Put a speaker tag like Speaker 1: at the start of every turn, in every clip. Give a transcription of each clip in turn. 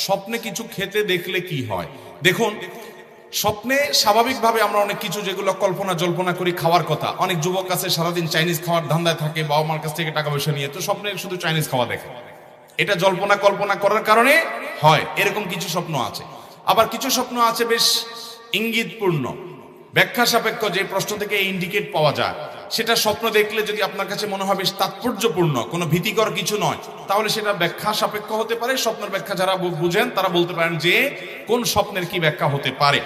Speaker 1: স্বপ্নে কিছু খেতে দেখলে কি হয়। দেখুন, স্বপ্নে স্বাভাবিকভাবে আমরা অনেক কিছু যেগুলো কল্পনা জল্পনা করি খাওয়ার কথা, অনেক যুবক আছে সারাদিন চাইনিজ খাওয়ার ধান্দায় থাকে, বাবা মার কাছ থেকে টাকা পয়সা নিয়ে, তো স্বপ্নে শুধু চাইনিজ খাওয়া দেখে, এটা জল্পনা কল্পনা করার কারণে হয়, এরকম কিছু স্বপ্ন আছে। আবার কিছু স্বপ্ন আছে বেশ ইঙ্গিতপূর্ণ, ব্যাখ্যা সাপেক্ষ, যে প্রশ্ন থেকে ইন্ডিকেট পাওয়া যায়, সেটা স্বপ্ন দেখলে যদি আপনার কাছে মনে হয় বেশ তাৎপর্যপূর্ণ, কোনো ভীতিকর কিছু নয়, তাহলে সেটা ব্যাখ্যা সাপেক্ষ হতে পারে। স্বপ্নের ব্যাখ্যা যারা বুঝেন তারা বলতে পারেন যে কোন স্বপ্নের কি ব্যাখ্যা হতে পারে।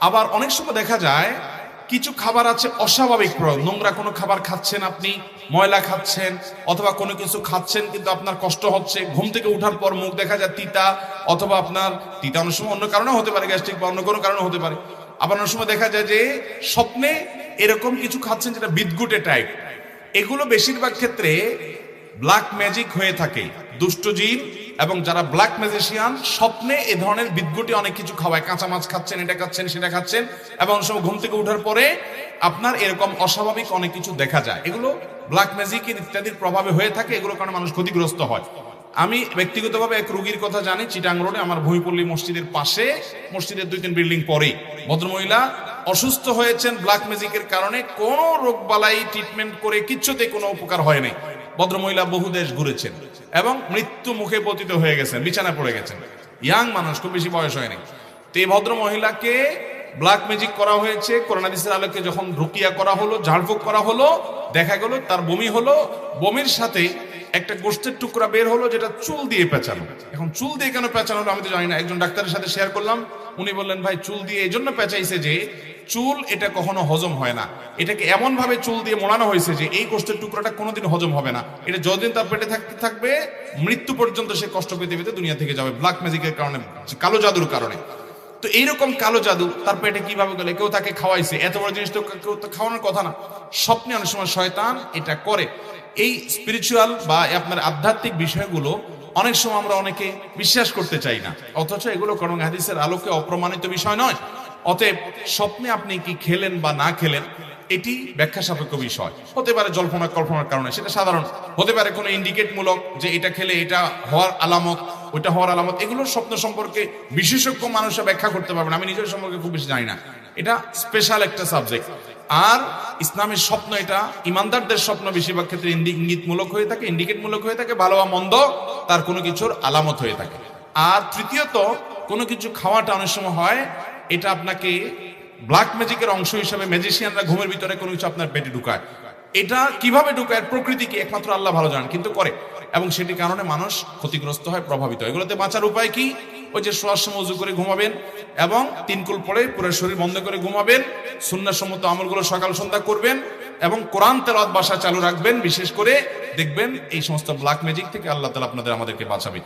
Speaker 1: আবার অনেক সময় দেখা যায় কিছু খাবার আছে অস্বাভাবিক প্রয়োগ, নোংরা কোনো খাবার খাচ্ছেন আপনি, ময়লা খাচ্ছেন, অথবা কোনো কিছু খাচ্ছেন কিন্তু আপনার কষ্ট হচ্ছে, ঘুম থেকে উঠার পর মুখ দেখা যায় তিতা, অথবা আপনার তিতা অনেক সময় অন্য কারণে হতে পারে, গ্যাস্ট্রিক বা অন্য কোনো কারণে হতে পারে। আবার অনেক সময় দেখা যায় যে স্বপ্নে এরকম কিছু খাচ্ছেন যেটা বিদঘুটে টাইপ। এগুলো বেশিরভাগ ক্ষেত্রে ব্ল্যাক ম্যাজিক হয়ে থাকে, দুষ্ট জিন এবং যারা ব্ল্যাক ম্যাজিশিয়ান স্বপ্নে এ ধরনের বিদঘুটে অনেক কিছু খাওয়ায়, কাঁচা মাছ খাচ্ছেন, এটা খাচ্ছেন, সেটা খাচ্ছেন, এবং অনেক সময় ঘুম থেকে ওঠার পরে আপনার এরকম অস্বাভাবিক অনেক কিছু দেখা যায়। এগুলো ব্ল্যাক ম্যাজিক ইত্যাদির প্রভাবে হয়ে থাকে, এগুলো কারণে মানুষ ক্ষতিগ্রস্ত হয়। আমি ব্যক্তিগতভাবে এক রোগীর কথা জানি, চিটাং রোডে আমার ভূমিপল্লী মসজিদের পাশে, মসজিদের 2-3 বিল্ডিং পরেই ভদ্রমহিলা অসুস্থ হয়েছেন ব্ল্যাক ম্যাজিকের কারণে। কোনো রোগ বালাই ট্রিটমেন্ট করে কিচ্ছুতে কোনো উপকার হয় নাই। ভদ্রমহিলা বহু দেশ ঘুরেছেন এবং মৃত্যু মুখে পতিত হয়ে গেছেন, বিছানায় পড়ে গেছেন, ইয়াং মানুষ, খুব বেশি বয়স হয়নি। তো এই ভদ্রমহিলাকে ব্ল্যাক ম্যাজিক করা হয়েছে। কোরআন হাদিসের আলোকে যখন রুকিয়া করা হলো, ঝাড়ফুঁক করা হলো, দেখা গেল তার বমি হলো, বমির সাথে একটা গোশতের টুকরা বের হলো যেটা চুল দিয়ে পেঁচানো। এখন চুল দিয়ে কেন পেঁচানো হলো আমি তো জানি না, একজন ডাক্তারের সাথে শেয়ার করলাম, উনি বললেন ভাই চুল দিয়ে এই জন্য পেঁচাইছে যে চুল এটা কখনো হজম হয় না, এটাকে এমন ভাবে চুল দিয়ে মোড়ানো হয়েছে যে এই গোশতের টুকরাটা কোনোদিন হজম হবে না, এটা যতদিন তার পেটে থাকবে মৃত্যু পর্যন্ত সে কষ্ট পেতে পেতে দুনিয়া থেকে যাবে, ব্ল্যাক ম্যাজিকের কারণে, কালো জাদুর কারণে। তো এইরকম কালো জাদু তার পেটে কিভাবে গেলে, কেউ তাকে খাওয়াইছে, এত বড় জিনিস তো কেউ তো খাওয়ানোর কথা না। স্বপ্নে অনেক সময় শয়তান এটা করে। এই স্পিরিচুয়াল বা আপনার আধ্যাত্মিক বিষয়গুলো অনেক সময় আমরা অনেকে বিশ্বাস করতে চাই না, অথচ এগুলো কোরআন হাদিসের আলোকে অপ্রমাণিত বিষয় নয়। অতএব স্বপ্নে আপনি কি খেলেন বা না খেলেন এটি ব্যাখ্যা সাপেক্ষ বিষয়, হতে পারে জল্পনা কল্পনার কারণে, সেটা সাধারণ, হতে পারে কোনো ইন্ডিকেট মূলক যে এটা খেলে এটা হওয়ার আলামত, ওইটা হওয়ার আলামত। এগুলো স্বপ্ন সম্পর্কে বিশেষজ্ঞ মানুষরা ব্যাখ্যা করতে পারবেন, আমি নিজের সম্পর্কে খুব বেশি জানি না, এটা স্পেশাল একটা সাবজেক্ট। আর ইসলামের স্বপ্ন, এটা ইমানদারদের স্বপ্ন বেশিরভাগ ক্ষেত্রে ইঙ্গিতমূলক হয়ে থাকে, ইন্ডিকেটমূলক হয়ে থাকে, ভালো বা মন্দ তার কোনো কিছুর আলামত হয়ে থাকে। আর তৃতীয়ত, কোনো কিছু খাওয়াটা অনেক সময় হয় এটা আপনাকে ব্ল্যাক ম্যাজিকের অংশ হিসেবে, ম্যাজিশিয়ানরা ঘুমের ভিতরে কোনো কিছু আপনার পেটে ঢুকায়, এটা কিভাবে ঢুকায় প্রকৃতি কি একমাত্র আল্লাহ ভালো জানেন, কিন্তু করে, এবং সেটির কারণে মানুষ ক্ষতিগ্রস্ত হয়, প্রভাবিত হয়। এগুলোতে বাঁচার উপায় কি? ওই যে শোয়ার সময় উযু করে ঘুমাবেন এবং 3 কুল পড়ে পুরো শরীর বন্ধ করে ঘুমাবেন, সুন্নাহসম্মত আমলগুলো সকাল সন্ধ্যা করবেন এবং কোরআন তেলাওয়াত বাসা চালু রাখবেন, বিশেষ করে দেখবেন এই সমস্ত ব্ল্যাক ম্যাজিক থেকে আল্লাহ তাআলা আমাদেরকে বাঁচাবে।